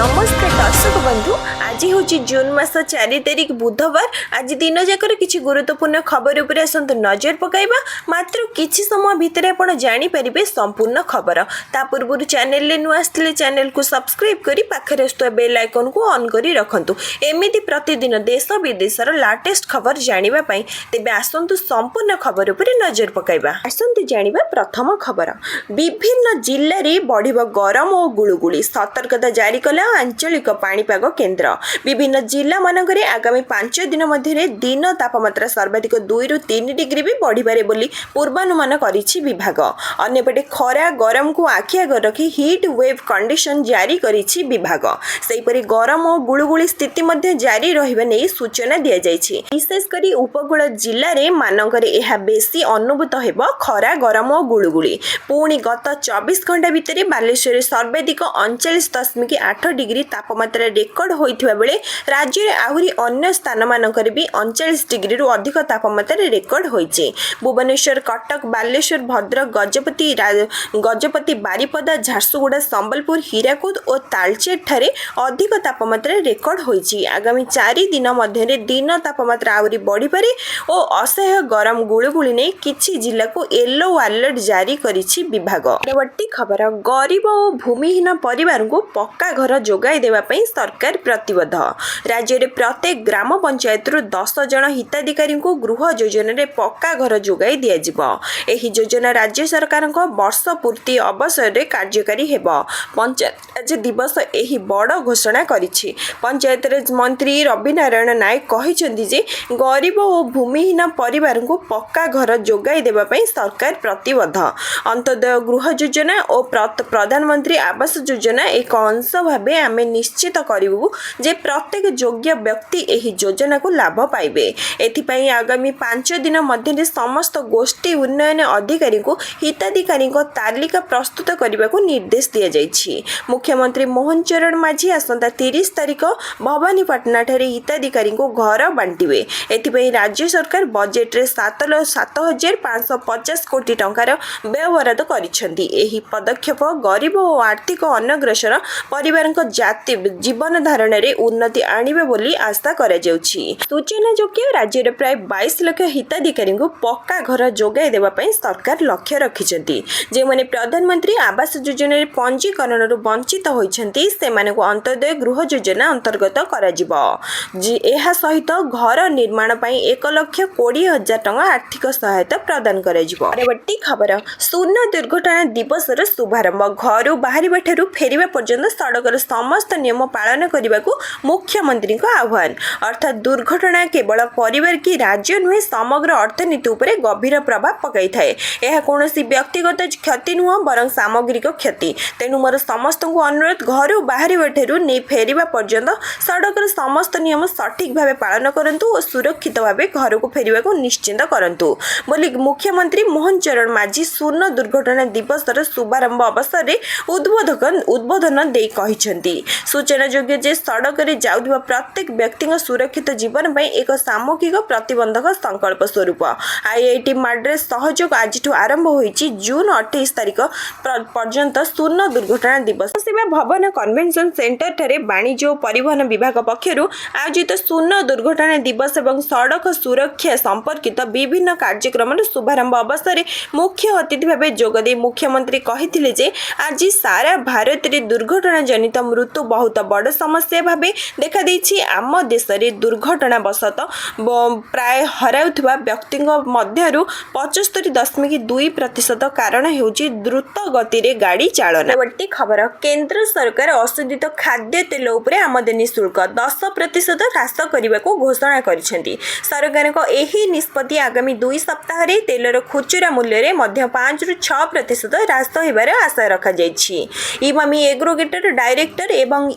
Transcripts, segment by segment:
नमस्कार दर्शक बंधु आज हूँ जून मास 4 तारिख बुधवार। आज दिन जाकर किसी गुरुत्वपूर्ण खबर उपर आसतु नजर पकाइबा। मात्र किछि समय भितर आपण जानि परिबे संपूर्ण खबर। ता पूर्व चैनल ले नुआ आस्थिले चैनल को सब्सक्राइब करी पाखरे आस्तुवा बेल आइकन को ऑन करी रखंतु। एमिति प्रतिदिन देश विदेशर लाटेस्ट खबर जानिबा पई तेबे आसतु संपूर्ण खबर उपर नजर पकाइबा। आसतु जानिबा प्रथम खबर। विभिन्न जिल्ला रे बढ़िबो गरम और गुळुगुळी सतर्कता जारी कला आंचलिक पाणीपाग केन्द्र। विभिन्न जिला मानकरे आगामी 5 दिन मध्य दिन तापमात्रा सर्वाधिक 2 रु 3 डिग्री भी बढ़िबारे बोली पूर्वानुमान करिछि विभाग। अन्यपटे खरा गरम को आखि आगे रखी हीट वेव कंडीशन जारी करिछि विभाग। सेहिपरि गरम और गुळुगुळी स्थिति मध्य जारी रहिबा नै सूचना दिया जाइछि। विशेष करी उपकूल जिल्ला रे मानकरे एहा बेसी अनुभूत हेबो खरा गरम और गुळुगुळी। पुणी गत 24 घंटा भितर बालेश्वर सर्वाधिक 39.8 डिग्री तापमात्रा रेकर्ड होइथिबा बेले राज्य रे आहुरी अन्य स्थान मानकरे भी 39 डिग्री रु अधिक तापमात्रा रेकर्ड होइछि। भुवनेश्वर, कटक, बालेश्वर, भद्रक, गजपति, बारिपदा, झारसुगुड़ा, संबलपुर, हीराकुद और तालचेर ठारे अधिक तापमात्रा रेकर्ड होइछि। आगामी 4 दिन मध्य दिन तापमात्रा आहुरी बढ़ी पारे और असह्य गरम गुळुगुळी नै किछि जिल्ला को येलो अलर्ट जारी करिछि विभाग। परवर्ती खबर। गरीब और भूमिहीन परिवार को पक्का घर जोगाई देवा पई सरकार प्रतिबद्ध। राज्य रे प्रत्येक ग्राम पंचायत रु 10 जन हिताधिकारी को गृह योजना रे पक्का घर जोगाई दिया जिवो। एही योजना राज्य सरकार को वर्ष पूर्ति अवसर रे कार्यकारी हेबो। पंचायत राज दिवस एही बड़ घोषणा करिछि। पंचायत राज मंत्री रवि नारायण नायक कहिसेंति जे गरीब और भूमिहीन परिवार को पक्का घर जोगाई देवा पई सरकार प्रतिबद्ध। अंत्योदय गृह योजना और प्रधानमंत्री आवास योजना एक अंश भावे आमे निश्चित करिबु जे प्रत्येक योग्य व्यक्ति एही योजना को लाभ पाइबे। एथिपई आगामी 5 दिन मध्य समस्त गोष्ठी उन्नयन अधिकारी को हिताधिकारी को तालिका प्रस्तुत करने को निर्देश दिया जाइछि। मुख्यमंत्री मोहन चरण माझी आसंता 30 तारिख भवानीपाटना ठारे हिताधिकारी को घर बांटिबे। एथिपई राज्य सरकार बजेट रे 7,550 कोटी टंकार व्यवहार करिसेंती। एही पदक्षेप गरीब और आर्थिक अनग्रसर परिवार जाति जीवन धारण रे उन्नति आनिबे बोली आशा करा जाउछि। सूचना योग्य राज्य रे प्राय 22 लाख हिताधिकारी को पक्का घर जोगाई देवा पई सरकार लक्ष्य रखिसेंती। जे माने प्रधानमंत्री आवास योजना रे पंजीकरण रु वंचित होइछंती सेमाने को अंत्योदय गृह योजना अंतर्गत करा जिवो। एहा सहित घर निर्माण पई 1,20,000 टंका आर्थिक सहायता प्रदान करा जिवो। परवर्ती खबर। शून्य दुर्घटना दिवस रे शुभारंभ। घरु बाहरिबा ठारु फेरिबा पर्यंत सड़कर समस्त नियम पालन करने को मुख्यमंत्री का आह्वान। अर्थात दुर्घटना केवल परिवार की राज्य नुहे समग्र अर्थनीति उपरे गभीर प्रभाव पकाई थाए। यह कौनसी व्यक्तिगत क्षति नुह बरं सामग्रिक क्षति। तेणु मोर समस्त को अनुरोध घर बाहर ठारू नहीं फेरिबा पर्यंत सड़कर समस्त नियम सठिक भाव पालन करंतु और सुरक्षित भाव घर को फेरिबा को निश्चिंत करंतु बोली मुख्यमंत्री मोहन चरण माझी शून्य दुर्घटना दिवस शुभारंभ अवसर में उद्बोधन दे कहिसेंती। सूचना योग्य जे सड़क रे जाउथिबा प्रत्येक व्यक्ति सुरक्षित जीवन पई एक सामूहिक प्रतिबंधक संकल्प स्वरूप आईआईटी माड्रास सहयोग आज आरंभ होईची। जून 28 तारिख पर्यंत शून्य दुर्घटना दिवस सेवा भवन कन्वेंशन सेंटर ठारे वाणिज्य और परिवहन विभाग पक्षरु आयोजित शून्य दुर्घटना दिवस एवं सड़क सुरक्षा संपर्कित विभिन्न कार्यक्रम शुभारंभ अवसर में मुख्य अतिथि भाव जोगदे मुख्यमंत्री कहिथिले जे आज सारा भारत रे दुर्घटना जनित मृत्यु बहुत बड़ समस्या भावे देखा देछि। आम देश में दुर्घटना वशत प्राय हराउथिबा व्यक्ति मध्यरु 75.2% कारण हेउछि द्रुत गति रे गाड़ी चालन। परवर्ती खबर। केंद्र सरकार अशोधित खाद्य तेल उपरे आमदनी शुल्क 10% ह्रास करने को घोषणा करिसेंती। सरकार को एही निष्पत्ति आगामी 2 सप्ताह रे तेलर खुचरा मूल्य रे मध्य 5 रु 6% ह्रास हेबार आशा रखा जाइछि। इमामी एग्रोगेटर डायरेक्टर एवं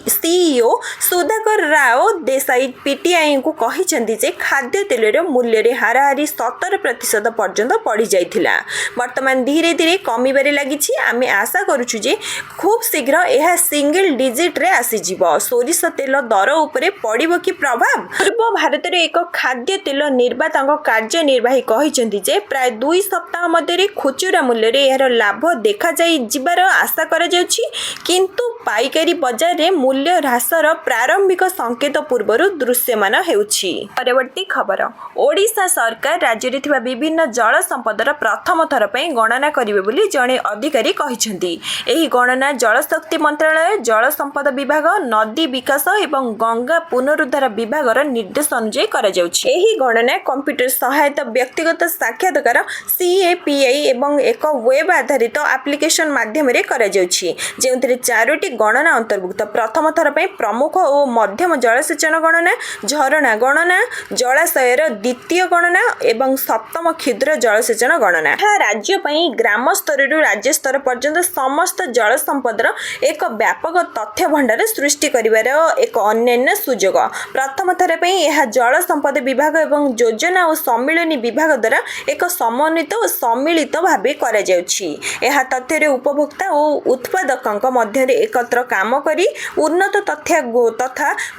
सीईओ ସୁଧାକର ରାଓ ଦେଶାଇ ପିଟିଆଇଙ୍କୁ କହିଛନ୍ତି ଯେ ଖାଦ୍ୟ ତେଲର ମୂଲ୍ୟରେ ହାରାହାରି 70% ପର୍ଯ୍ୟନ୍ତ ବଢ଼ିଯାଇଥିଲା। ବର୍ତ୍ତମାନ ଧୀରେ ଧୀରେ କମିବାରେ ଲାଗିଛି। ଆମେ ଆଶା କରୁଛୁ ଯେ ଖୁବ୍ ଶୀଘ୍ର ଏହା ସିଙ୍ଗଲ ଡିଜିଟ୍ରେ ଆସିଯିବ। ସୋରିଷ ତେଲ ଦର ଉପରେ ପଡ଼ିବ କି ପ୍ରଭାବ? ପୂର୍ବ ଭାରତରେ ଏକ ଖାଦ୍ୟ ତେଲ ନିର୍ମାତାଙ୍କ କାର୍ଯ୍ୟନିର୍ବାହୀ କହିଛନ୍ତି ଯେ ପ୍ରାୟ 2 ସପ୍ତାହ ମଧ୍ୟରେ ଖୁଚୁରା ମୂଲ୍ୟରେ ଏହାର ଲାଭ ଦେଖାଯିବାର ଆଶା କରାଯାଉଛି, କିନ୍ତୁ ପାଇକାରୀ ବଜାରରେ ମୂଲ୍ୟ ହ୍ରାସର ପ୍ରାରମ୍ଭିକ ସଂକେତ ପୂର୍ବରୁ ଦୃଶ୍ୟମାନ ହେଉଛି। ପରବର୍ତ୍ତୀ ଖବର, ଓଡ଼ିଶା ସରକାର ରାଜ୍ୟରେ ଥିବା ବିଭିନ୍ନ ଜଳ ସମ୍ପଦର ପ୍ରଥମ ଥର ପାଇଁ ଗଣନା କରିବେ ବୋଲି ଜଣେ ଅଧିକାରୀ କହିଛନ୍ତି। ଏହି ଗଣନା ଜଳଶକ୍ତି ମନ୍ତ୍ରଣାଳୟ, ଜଳ ସମ୍ପଦ ବିଭାଗ, ନଦୀ ବିକାଶ ଏବଂ ଗଙ୍ଗା ପୁନରୁଦ୍ଧାର ବିଭାଗର ନିର୍ଦ୍ଦେଶ ଅନୁଯାୟୀ କରାଯାଉଛି। ଏହି ଗଣନା କମ୍ପ୍ୟୁଟର ସହାୟତ ବ୍ୟକ୍ତିଗତ ସାକ୍ଷାତକାର CAPI ଏବଂ ଏକ ୱେବ୍ ଆଧାରିତ ଆପ୍ଲିକେସନ ମାଧ୍ୟମରେ କରାଯାଉଛି, ଯେଉଁଥିରେ 4ଟି ଗଣନା ଅନ୍ତର୍ଭୁକ୍ତ। ପ୍ରଥମ ଥର ପାଇଁ ପ୍ରମୁଖ ଓ ମଧ୍ୟମ ଜଳସେଚନ ଗଣନା, ଝରଣା ଗଣନା, ଜଳାଶୟର ଦ୍ୱିତୀୟ ଗଣନା ଏବଂ ସପ୍ତମ କ୍ଷୁଦ୍ର ଜଳସେଚନ ଗଣନା। ଏହା ରାଜ୍ୟ ପାଇଁ ଗ୍ରାମ ସ୍ତରରୁ ରାଜ୍ୟ ସ୍ତର ପର୍ଯ୍ୟନ୍ତ ସମସ୍ତ ଜଳ ସମ୍ପଦର ଏକ ବ୍ୟାପକ ତଥ୍ୟ ଭଣ୍ଡାର ସୃଷ୍ଟି କରିବାର ଏକ ଅନ୍ୟାନ୍ୟ ସୁଯୋଗ। ପ୍ରଥମ ଥର ପାଇଁ ଏହା ଜଳ ସମ୍ପଦ ବିଭାଗ ଏବଂ ଯୋଜନା ଓ ସମ୍ମିଳନୀ ବିଭାଗ ଦ୍ୱାରା ଏକ ସମନ୍ୱିତ ଓ ସମ୍ମିଳିତ ଭାବେ କରାଯାଉଛି। ଏହା ତଥ୍ୟରେ ଉପଭୋକ୍ତା ଓ ଉତ୍ପାଦକଙ୍କ ମଧ୍ୟରେ ଏକତ୍ର କାମ କରି ଉନ୍ନତ ତଥା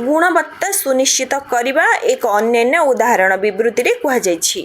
ଗୁଣବତ୍ତା ସୁନିଶ୍ଚିତ କରିବା ଏକ ଅନ୍ୟାନ୍ୟ ଉଦାହରଣ ବିବୃତ୍ତିରେ କୁହାଯାଇଛି।